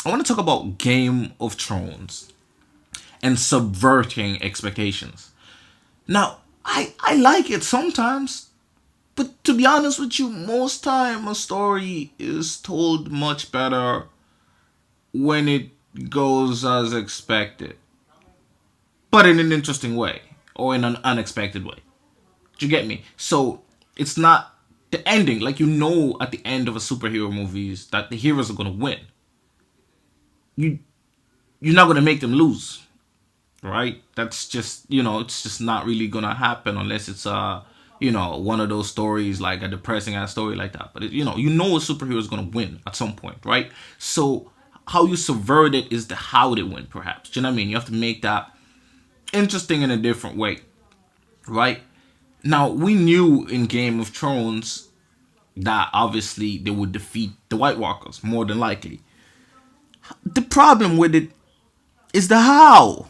I want to talk about Game of Thrones and subverting expectations. Now, I like it sometimes, but to be honest with you, most time a story is told much better when it goes as expected, but in an interesting way or in an unexpected way. Do you get me? So it's not the ending. Like, you know, at the end of a superhero movies that the heroes are gonna win. You you're not gonna make them lose, right? That's just, it's just not really gonna happen unless it's one of those stories, like a depressing ass story like that. But a superhero is gonna win at some point, right? So how you subvert it is the how they win, perhaps. Do you know what I mean? You have to make that interesting in a different way, right? Now, we knew in Game of Thrones that obviously they would defeat the White Walkers more than likely. The problem with it is the how.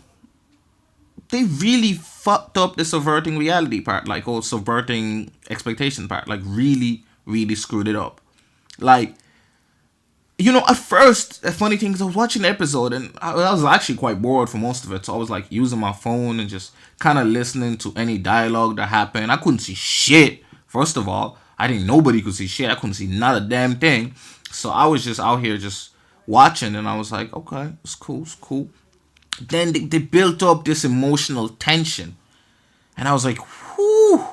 They really fucked up the subverting reality part, like, or subverting expectation part, like really, really screwed it up. Like, at first, the funny thing is I was watching the episode and I was actually quite bored for most of it. So I was like using my phone and just kind of listening to any dialogue that happened. I couldn't see shit. First of all, I think nobody could see shit. I couldn't see not a damn thing. So I was just out here just watching and I was like, okay, it's cool, it's cool. Then they built up this emotional tension. And I was like, whew,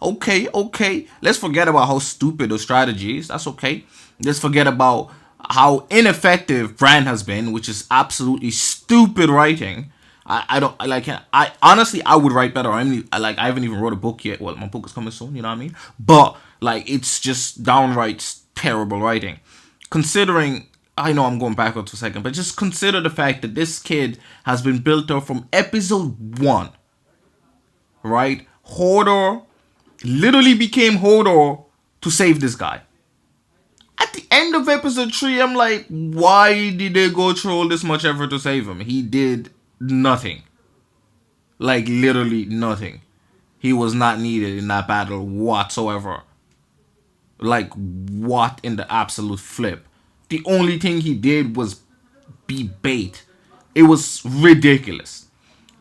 okay. Let's forget about how stupid the strategy is. That's okay. Let's forget about how ineffective Bran has been, which is absolutely stupid writing. I don't like. I honestly, I would write better. I haven't even wrote a book yet. Well, my book is coming soon. You know what I mean? But like, it's just downright terrible writing. Considering, I know I'm going backwards for a second, but just consider the fact that this kid has been built up from episode 1. Right? Hodor literally became Hodor to save this guy. At the end of episode 3, I'm like, why did they go through all this much effort to save him? He did nothing. Like, literally nothing. He was not needed in that battle whatsoever. Like, what in the absolute flip? The only thing he did was be bait. It was ridiculous.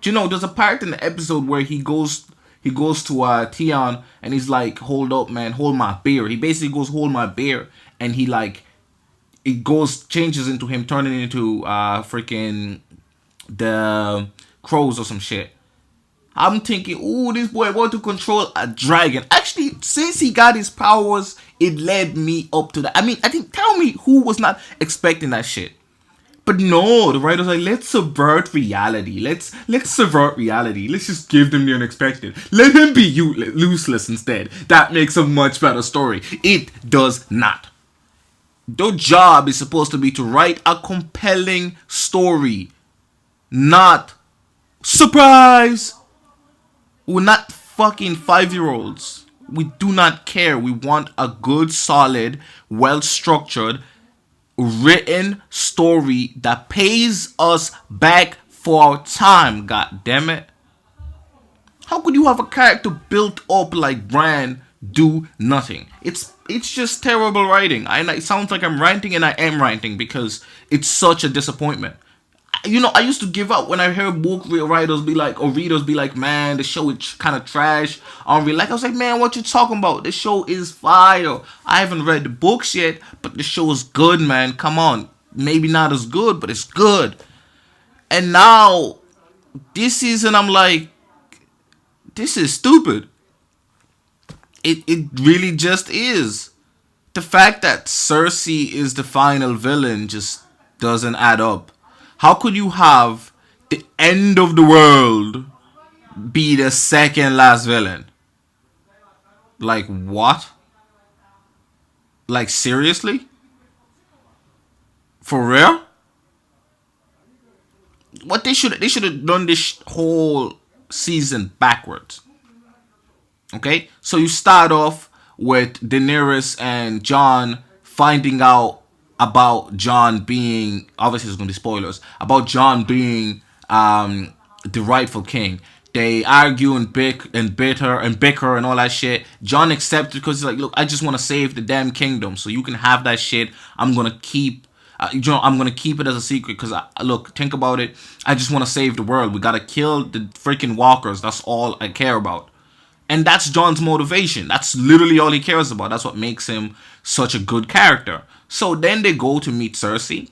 Do you know, there's a part in the episode where he goes to Theon and he's like, hold up, man, hold my beer. He basically goes, hold my beer. And he like, it changes into him turning into freaking the crows or some shit. I'm thinking, ooh, this boy want to control a dragon. Actually, since he got his powers, it led me up to that. I mean, I think, tell me who was not expecting that shit. But no, the writer's like, let's subvert reality. Let's subvert reality. Let's just give them the unexpected. Let him be useless instead. That makes a much better story. It does not. Their job is supposed to be to write a compelling story. Not surprise. We're not fucking 5-year-olds. We do not care. We want a good, solid, well-structured, written story that pays us back for our time. God damn it. How could you have a character built up like Bran do nothing? It's just terrible writing. It sounds like I'm ranting, and I am ranting because it's such a disappointment. I used to give up when I heard book writers be like, or readers be like, man, the show is kind of trash. I was like, man, what you talking about? The show is fire. I haven't read the books yet, but the show is good, man. Come on. Maybe not as good, but it's good. And now, this season, I'm like, this is stupid. It really just is. The fact that Cersei is the final villain just doesn't add up. How could you have the end of the world be the second last villain? Like, what? Like, seriously? For real? What they should have done this whole season backwards. Okay? So you start off with Daenerys and Jon finding out about Jon being, obviously it's going to be spoilers, about Jon being the rightful king. They argue and bicker and all that shit. Jon accepted because he's like, look, I just want to save the damn kingdom, so you can have that shit. I'm gonna keep I'm gonna keep it as a secret because look, think about it. I just want to save the world. We gotta kill the freaking walkers. That's all I care about. And that's Jon's motivation. That's literally all he cares about. That's what makes him such a good character. So then they go to meet Cersei,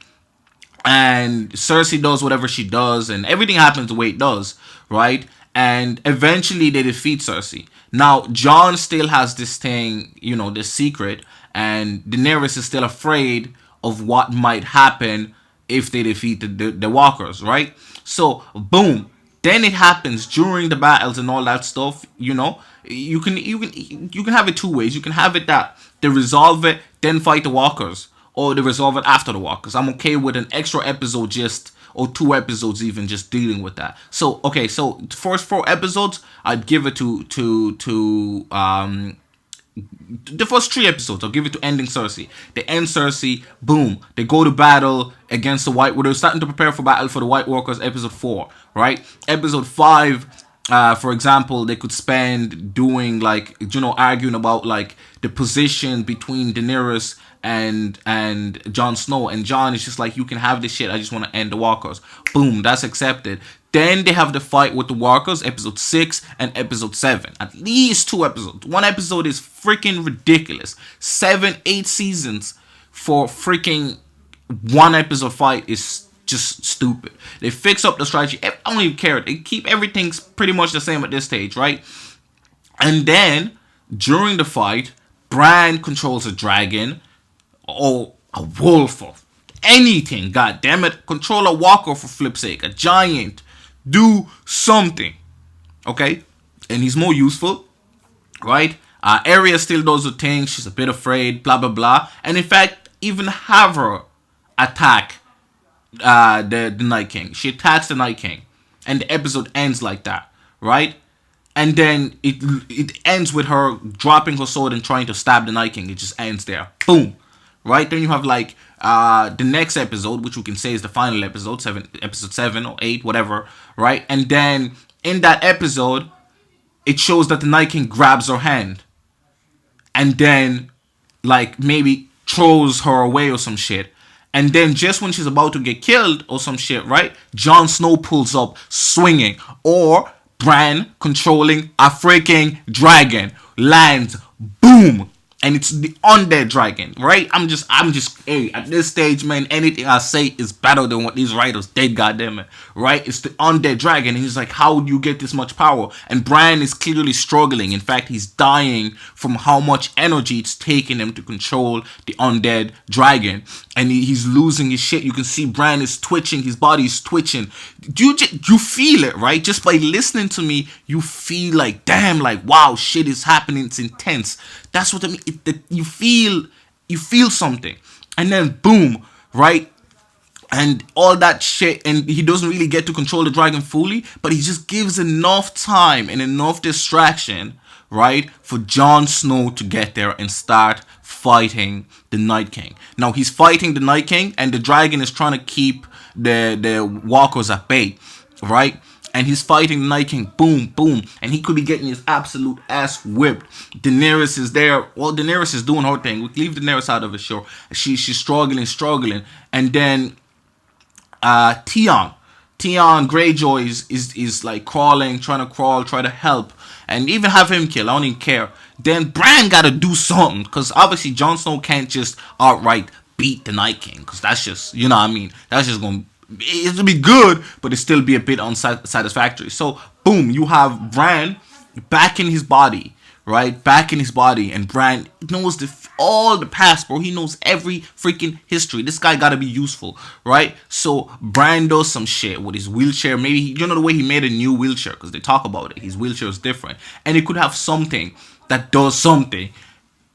and Cersei does whatever she does, and everything happens the way it does, right? And eventually they defeat Cersei. Now, Jon still has this thing, this secret, and Daenerys is still afraid of what might happen if they defeat the walkers, right? So, boom. Then it happens during the battles and all that stuff. You can have it two ways. You can have it that they resolve it, then fight the walkers, or they resolve it after the walkers. I'm okay with an extra episode or 2 episodes even just dealing with that. So okay, so the first 4 episodes I'd give it to the first 3 episodes, I'll give it to ending Cersei. They end Cersei, boom. They go to battle against the White. They're starting to prepare for battle for the White Walkers. Episode 4, right? Episode 5, for example, they could spend doing arguing about the position between Daenerys and Jon Snow, and Jon is just like, you can have this shit. I just want to end the Walkers. Boom, that's accepted. Then they have the fight with the Walkers, episode 6 and episode 7. At least 2 episodes. 1 episode is freaking ridiculous. 7, 8 seasons for freaking 1 episode fight is just stupid. They fix up the strategy. I don't even care. They keep everything pretty much the same at this stage, right? And then, during the fight, Bran controls a dragon, or a wolf, or anything, god damn it. Control a walker for flip's sake. A giant. Do something. Okay? And he's more useful. Right? Arya still does the thing. She's a bit afraid. Blah, blah, blah. And in fact, even have her attack the Night King. She attacks the Night King. And the episode ends like that. Right? And then it ends with her dropping her sword and trying to stab the Night King. It just ends there. Boom. Right? Then you have the next episode, which we can say is the final episode, episode 7 or 8, whatever, right? And then in that episode, it shows that the Night King grabs her hand and then maybe throws her away or some shit. And then just when she's about to get killed or some shit, right? Jon Snow pulls up swinging, or Bran controlling a freaking dragon lands, boom. And it's the undead dragon, right? I'm just, hey, at this stage, man, anything I say is better than what these writers did, goddammit, right? It's the undead dragon, and he's like, how do you get this much power? And Bran is clearly struggling. In fact, he's dying from how much energy it's taking him to control the undead dragon. And he's losing his shit. You can see Bran is twitching, his body is twitching. You feel it, right? Just by listening to me, you feel like, damn, wow, shit is happening, it's intense. That's what I mean. You feel something, and then boom, right? And all that shit, and he doesn't really get to control the dragon fully, but he just gives enough time and enough distraction, right, for Jon Snow to get there and start fighting the Night King. Now he's fighting the Night King, and the dragon is trying to keep the walkers at bay, right? And he's fighting the Night King, boom, boom, and he could be getting his absolute ass whipped. Daenerys is there. Well, Daenerys is doing her thing. We leave Daenerys out of it, sure. She's struggling, and then Theon Greyjoy is crawling, trying to help, and even have him kill. I don't even care. Then Bran gotta do something, because obviously Jon Snow can't just outright beat the Night King, because that's just, that's just gonna. It'll be good, but it'll still be a bit unsatisfactory. So, boom, you have Bran back in his body, right? Back in his body, and Bran knows all the past, bro. He knows every freaking history. This guy gotta be useful, right? So, Bran does some shit with his wheelchair. Maybe, the way he made a new wheelchair, because they talk about it. His wheelchair is different. And it could have something that does something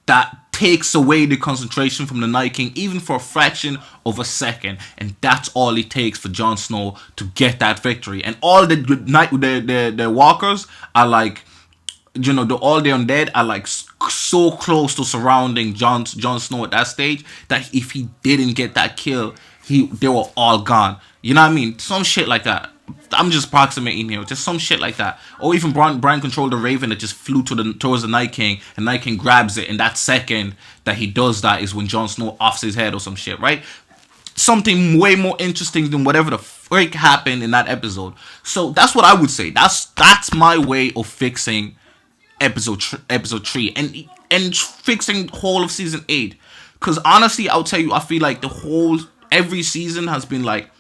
that takes away the concentration from the Night King, even for a fraction of a second, and that's all it takes for Jon Snow to get that victory. And all the walkers are all the undead are so close to surrounding Jon Snow at that stage that if he didn't get that kill, they were all gone. You know what I mean? Some shit like that. I'm just approximating here, just some shit like that. Or even Bran controlled the raven that just flew towards the Night King, and Night King grabs it, and that second that he does that is when Jon Snow offs his head or some shit, right? something way more interesting than whatever the freak happened in that episode. So that's what I would say. That's my way of fixing episode 3 and fixing whole of season 8. Because honestly, I'll tell you, I feel like every season has been like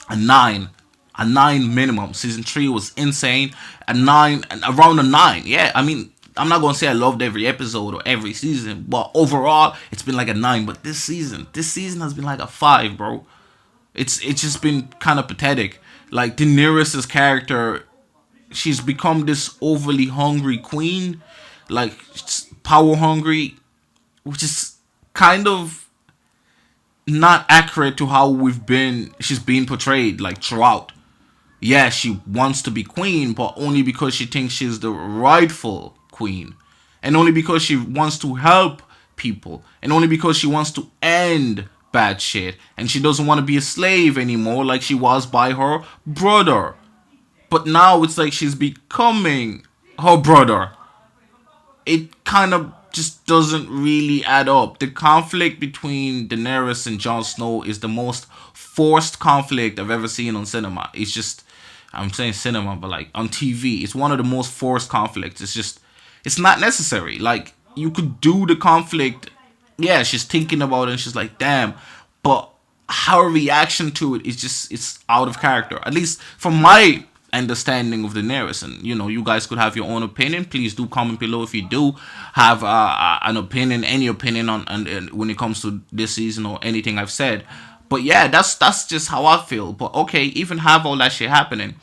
a 9, a 9 minimum. Season 3 was insane, a 9, and around a 9. Yeah, I mean, I'm not gonna say I loved every episode or every season, but overall it's been like a 9. But this season has been like a 5, bro. It's just been kind of pathetic. Like Daenerys' character, she's become this overly hungry queen, like power hungry, which is kind of not accurate to how she's been portrayed like throughout. Yeah, she wants to be queen, but only because she thinks she's the rightful queen, and only because she wants to help people, and only because she wants to end bad shit, and she doesn't want to be a slave anymore like she was by her brother. But now it's like she's becoming her brother. It kind of just doesn't really add up. The conflict between Daenerys and Jon Snow is the most forced conflict I've ever seen on cinema. It's just, I'm saying cinema, but like on TV, it's one of the most forced conflicts. It's not necessary. Like, you could do the conflict. Yeah, she's thinking about it and she's like, damn. But her reaction to it is just, it's out of character. At least from my understanding of Daenerys. And you guys could have your own opinion. Please do comment below if you do have an opinion, any opinion on when it comes to this season or anything I've said. But yeah, that's just how I feel. But okay, even have all that shit happening,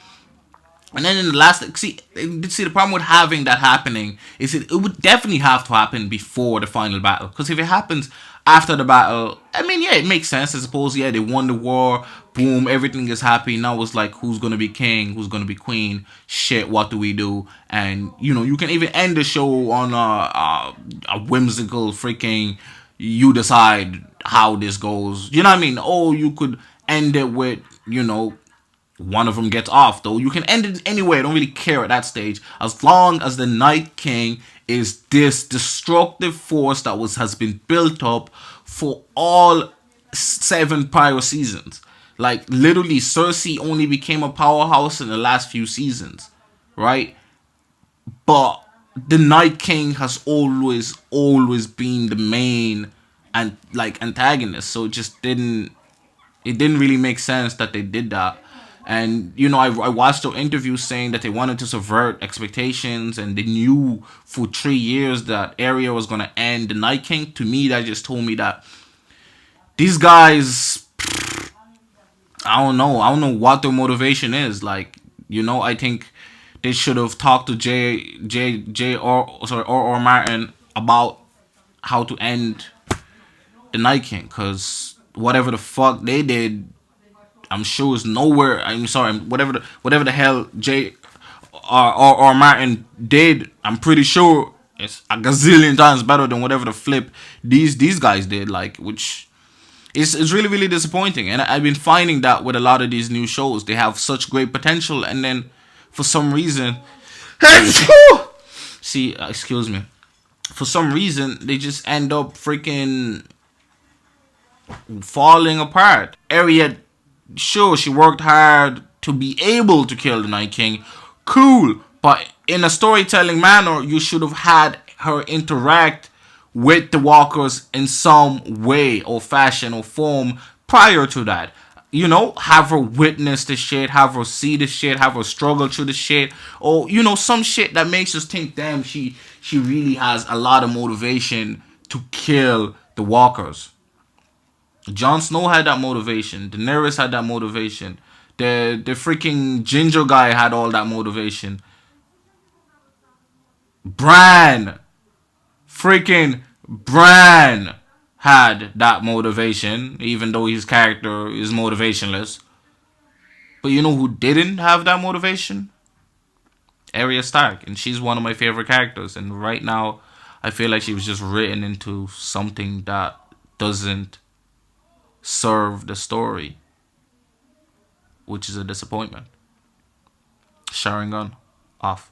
and then in the last, see the problem with having that happening is it would definitely have to happen before the final battle. Because if it happens after the battle, I mean, yeah, it makes sense. I suppose, yeah, they won the war, boom, everything is happy. Now it's like, who's gonna be king, who's gonna be queen? Shit, what do we do? And you can even end the show on a whimsical freaking, you decide how this goes. You know what I mean? Or you could end it with, one of them gets off, though. You can end it anyway. I don't really care at that stage, as long as the Night King is this destructive force that has been built up for all 7 prior seasons. Like, literally, Cersei only became a powerhouse in the last few seasons, right? But the Night King has always been the main and like antagonist. So it didn't really make sense that they did that. And I watched an interview saying that they wanted to subvert expectations, and they knew for 3 years that Arya was gonna end the Night King. To me, that just told me that these guys, I don't know what their motivation is. Like, I think they should have talked to R.R Martin about how to end the Night King, because whatever the fuck they did, I'm sure it's nowhere. I'm sorry, whatever the hell R Martin did, I'm pretty sure it's a gazillion times better than whatever the flip these guys did. Like, which is really, really disappointing. And I've been finding that with a lot of these new shows, they have such great potential, and then for some reason, excuse me, for some reason they just end up freaking falling apart. Arya, sure, she worked hard to be able to kill the Night King. Cool. But in a storytelling manner, you should have had her interact with the walkers in some way or fashion or form prior to that. Have her witness the shit, have her see the shit, have her struggle through the shit, or some shit that makes us think, damn, she really has a lot of motivation to kill the walkers. Jon Snow had that motivation. Daenerys had that motivation. The freaking ginger guy had all that motivation. Freaking Bran had that motivation, even though his character is motivationless. But you know who didn't have that motivation? Arya Stark, and she's one of my favorite characters. And right now, I feel like she was just written into something that doesn't serve the story, which is a disappointment. Sharingan off.